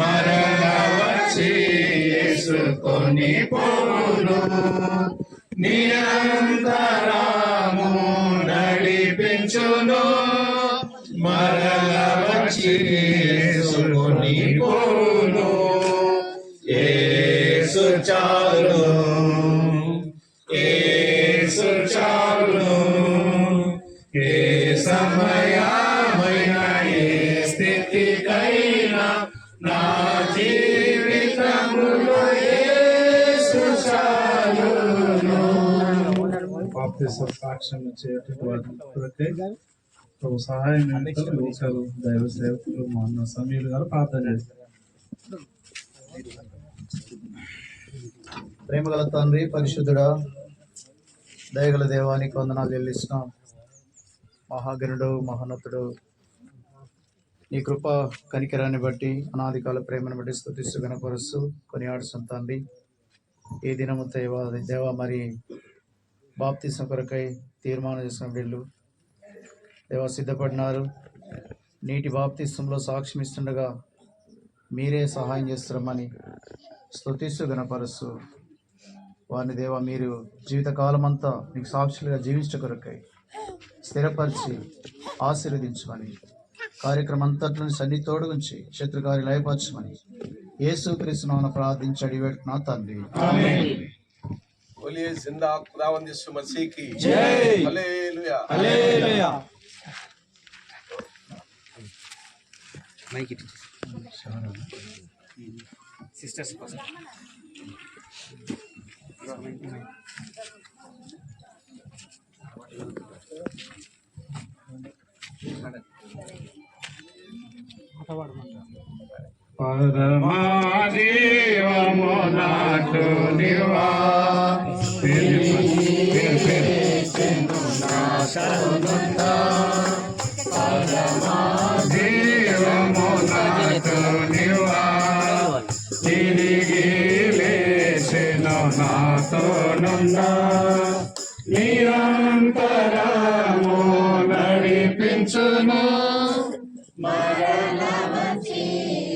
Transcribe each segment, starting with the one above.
మరల వచ్చి యేసుకొని పోను. నిరంతరము నడిపించును, మరల వచ్చి యేసుకొని పోను. యేసు చాలు, యేసు చాలు, ఏ సమయమైన ఏ స్థితికైనా నా జీవితములో యేసు చాలును. బాప్తిస్మ సాక్ష్యం చేయటటువంటి ప్రభు సహాయం లోకలు దైవ సేవకులు మా అన్న సమీయులు గారు ప్రార్థన చేస్తారు. ప్రేమగల తండ్రి, పరిశుద్ధుడా, దయగల దేవానికి వందనాలు చెల్లిస్తున్నాం. మహాగణుడు, మహోన్నతుడు, నీ కృప కనికరాన్ని బట్టి, అనాది కాల ప్రేమను బట్టి స్తుతిస్తూ గణపరుస్తూ కొనియాడుతున్న తండ్రి, ఈ దినము దేవ మరి బాప్తిస్మ కొరకై తీర్మానం చేసిన వీళ్ళు దేవ సిద్ధపడినారు. నీటి బాప్తిస్మంలో సాక్ష్యం ఇస్తుండగా మీరే సహాయం చేస్తున్నామని స్తుతిస్తూ గణపరుస్తూ వారిని దేవ మీరు జీవితకాలం అంతా నీకు సాక్షులుగా జీవించట కొరకై స్థిరపరిచి ఆశీర్వదించమని, కార్యక్రమం అంతట్లోని సన్నితోడు ఉంచి శత్రుగారి లయపరచమని యేసుక్రీస్తు నామమున ప్రార్థించి అడిగిపెట్టుకున్నా తండ్రి. बोलिए जिंदा खुदावंद यीशु मसीह की जय। Hallelujah hallelujah. माइक सिस्टर्स పరమాదేవము నాటు నివా పరమాదేవము నాటు నివా తిరిగి లేచెను నాతోనున్నా నిరంతరము నడిపించును మరల వచ్చి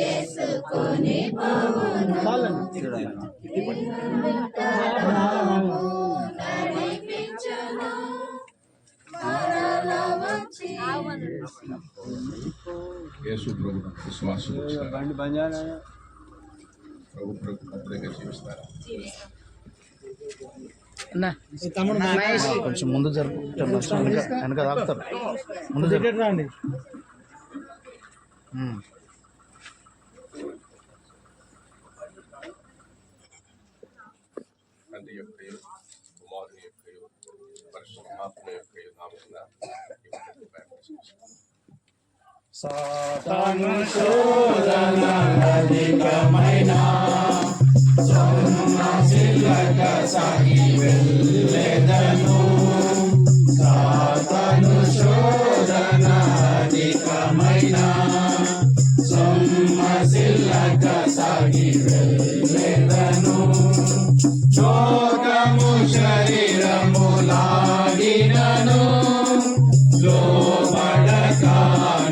యేసుకొని పోవును. నడిపించును మరల వచ్చి యేసు ప్రభు విశ్వాసం ప్రభు కృపగా జీవిస్తారు. కొంచెం ముందు జరుపు, వెనక తాగుతారు, ముందు జరగండి. తండ్రి యొక్కయు కుమారుని యొక్కయు పరిశుద్ధాత్మ యొక్కయు నామమున సాతాను శోధన అధికమైన సొమ్మసిల్లక సాగి వెళ్ళెదను. సాతాను శోధన అధికమైన సొమ్మసిల్లక సాగి వెళ్ళెదను. శోకము శరీరము లాగినను లోబడక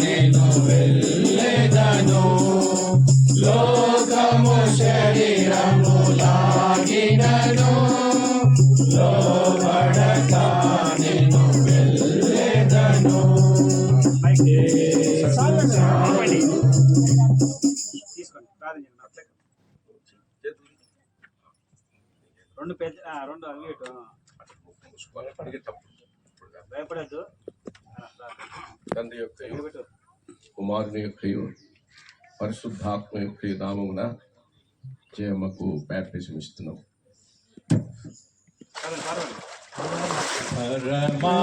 నేను వెళ్ళెదను. లోకము శరీరము లాగినను లోబడక నేను వెళ్ళెదను. రెండు అంగేటు భయపడద్దు. తండ్రి యొక్కయు కుమారుని యొక్కయు పరిశుద్ధాత్మ యొక్క నామమున జయమ్మకు బాప్టిజం ఇస్తున్నాం. పరమా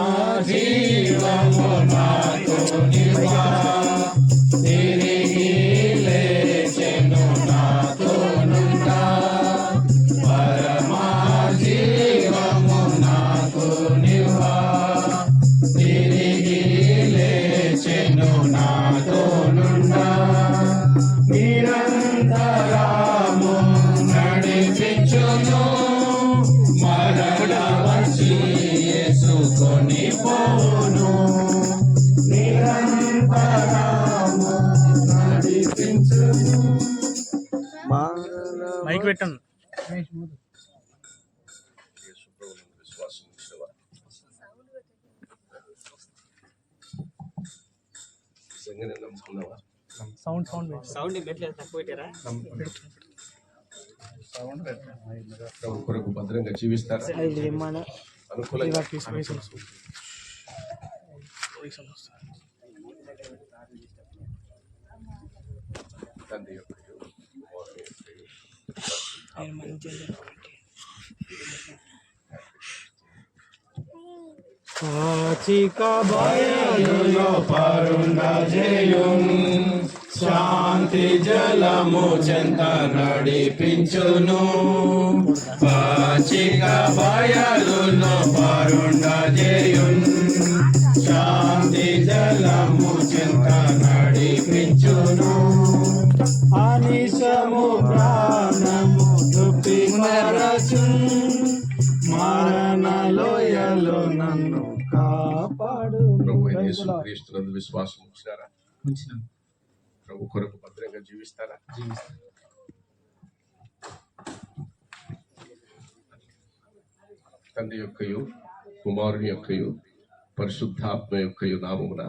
జీవము నాతో నివా తిరిగి లేచెను నాతోనుండా. పరమా జీవము నాతో నివా తిరిగి లేచెను నాతోనుండా. నిరంతరము నడిపించును మరల వచ్చి యేసుకొని పోను. నిరంతరము నడిపించును మైక్ పెట్టాను. విశ్వాసం ఉంచేవా? నిజంగానే నమ్ముకున్నావా? సౌండ్ పెట్టండి. ప్రభు కొరకు భద్రంగా జీవిస్తారా? అనుకూలంగా తండ్రి యొక్క బయలులో పరుండజేయుం శాంతి జలము చెంత నడిపించును. పాచిక బయలులో పరుండజేయుం శాంతి జలము చెంత నడిపించును. అనిశము ప్రాణము తృప్తి మరచు మరణలోయలో నన్ను కాపాడు. ప్రభు అయిన యేసుక్రీస్తునందు విశ్వాసం ఉంచారా? ప్రభు కొరకు భద్రంగా జీవిస్తారా? తండ్రి యొక్కయు కుమారుని యొక్కయు పరిశుద్ధాత్మ యొక్కయు నామమున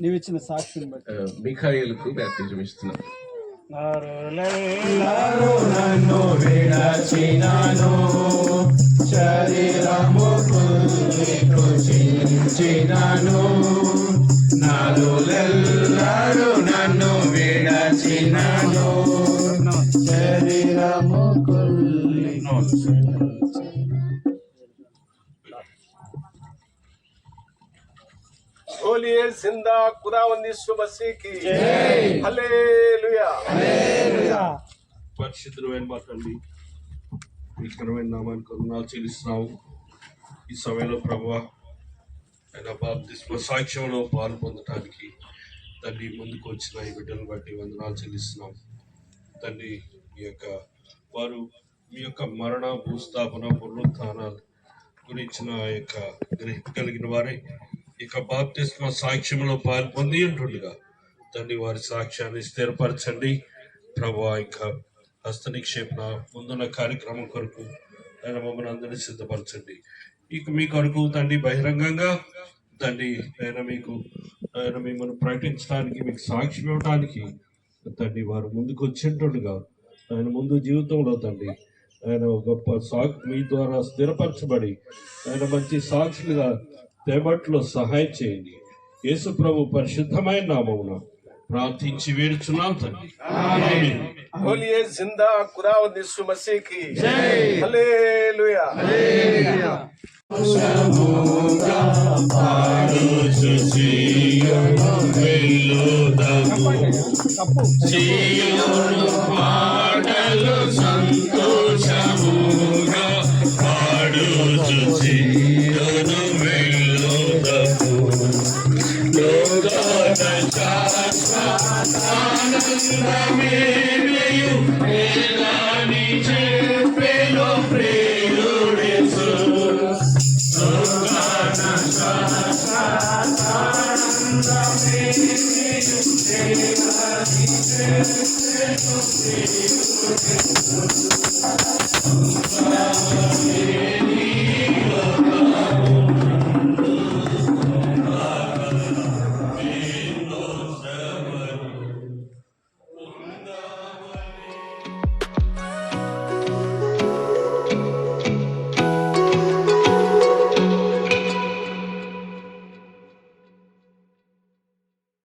నీవిచ్చిన సాక్షిని బట్టి మిఖాయేలుకు బ్యాప్టిజం ఇస్తున్నాం. నన్ను విడచినాను శరీరము కృషించినాను. నాలులెల్లరూ నన్ను విడచినాను శరీరము बोलिए जिंदा खुदावंदी यीशु मसीह की जय। हालेलुया। పరిశుద్ధమైన మా తండ్రి, మీ ఘనమైన నామానికి వందనాలు చెల్లిస్తున్నాము. ఈ సమయంలో ప్రభువా ఆయన బాప్తిస్మ సాక్ష్యంలో పాలు పొందడానికి తండ్రి ముందుకు వచ్చిన ఈ బిడ్డలను బట్టి వందనాలు చెల్లిస్తున్నాం. తండ్రి ఈ యొక్క వారు మీ యొక్క మరణ భూస్థాపన పునరుత్థానాలు గురించిన యొక్క గ్రహింపు కలిగిన వారే ఇక బాప్తిస్మ సాక్ష్యంలో పాలు పొంది ఉంటుండగా తండ్రి వారి సాక్ష్యాన్ని స్థిరపరచండి ప్రభువా. ఇంకా హస్త నిక్షేపణ ముందున్న కార్యక్రమం కొరకు ఆయన మమ్మల్ని అందరినీ సిద్ధపరచండి. ఇక మీ కొరకు తండ్రి బహిరంగంగా తండ్రి ఆయన మిమ్మల్ని ప్రకటించడానికి మీకు సాక్ష్యం ఇవ్వడానికి తండ్రి వారు ముందుకు వచ్చింటుండగా ఆయన ముందు జీవితంలో తండ్రి ఆయన గొప్ప మీ ద్వారా స్థిరపరచబడి ఆయన మంచి సాక్షులుగా తేబట్లో సహాయం చేయండి. యేసు ప్రభు పరిశుద్ధమైన నామమున ప్రార్థించి వేడుచున్నాం తండ్రి. ఆమేన్. बोलिए जिंदा खुदावंदी यीशु मसीह की जय। हालेलुया। సంతోషముగా పాడుచు చీయను వెళ్ళుదము. లోకాన శాశ్వతానందమేమియు వేదాని చెప్పెను ప్రియుడేసు. లోకాన శాశ్వతానందమేమియు వేదాని చెప్పెను ప్రియుడేసు.